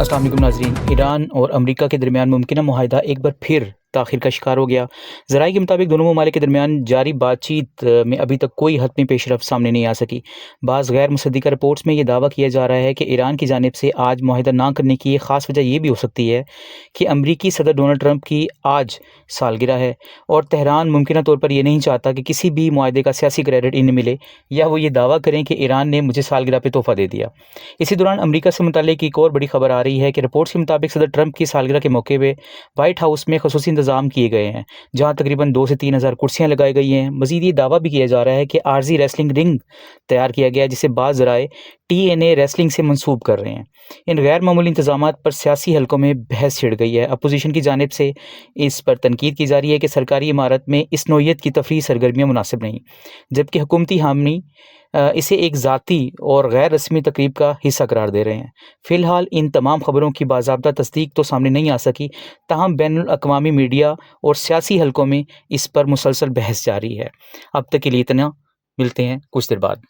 अस्सलाम वालेकुम नाज़रीन। ईरान और अमेरिका के दरमियान मुमकिन मुआहिदा एक बार फिर ताख़िर का शिकार हो गया। ज़राए के मुताबिक दोनों ममालिक के दरमियान जारी बातचीत में अभी तक कोई हतमी पेशरफ़्त सामने नहीं आ सकी। बाज़ गैर मुसद्दिक़ा रिपोर्ट्स में ये दावा किया जा रहा है कि ईरान की जानिब से आज मुआहिदा ना करने की एक ख़ास वजह ये भी हो सकती है कि अमरीकी सदर डोनाल्ड ट्रंप की आज सालगिरह है और तेहरान मुमकिन तौर पर यह नहीं चाहता कि किसी भी मुआहिदे का सियासी क्रेडिट इन्हें मिले या वो ये दावा करें कि ईरान ने मुझे सालगिरह पे तोहफ़ा दे दिया। इसी दौरान अमरीका से मुताल्लिक़ एक और बड़ी खबर आ रही है कि रिपोर्ट्स के मुताबिक सदर ट्रंप की सालगिरह के मौके पे व्हाइट हाउस में ख़ुसूसी इंतज़ाम किए गए हैं, जहाँ तकरीबन 2 से 3 हज़ार कुर्सियाँ लगाई गई हैं। मज़ीद ये दावा भी किया जा रहा है कि आर्ज़ी रेसलिंग रिंग तैयार किया गया है, जिसे बाज़ ज़राए TNA रेसलिंग से मंसूब कर रहे हैं। इन गैर मामूली इंतज़ामात पर सियासी हलकों में बहस छिड़ गई है। अपोजिशन की जानिब से इस पर तनकीद की जा रही है कि सरकारी इमारत में इस नौइयत की तफरीही सरगर्मियाँ मुनासिब नहीं, जबकि हुकूमती हामी इसे एक ज़ाती और गैर रस्मी तकरीब का हिस्सा करार दे रहे हैं। फ़िलहाल इन तमाम ख़बरों की बाज़ाब्ता तस्दीक तो सामने नहीं आ सकी, ताहम बैनुल अक़वामी मीडिया और सियासी हलकों में इस पर मुसलसल बहस जारी है। अब तक के लिए इतना, मिलते हैं कुछ देर बाद।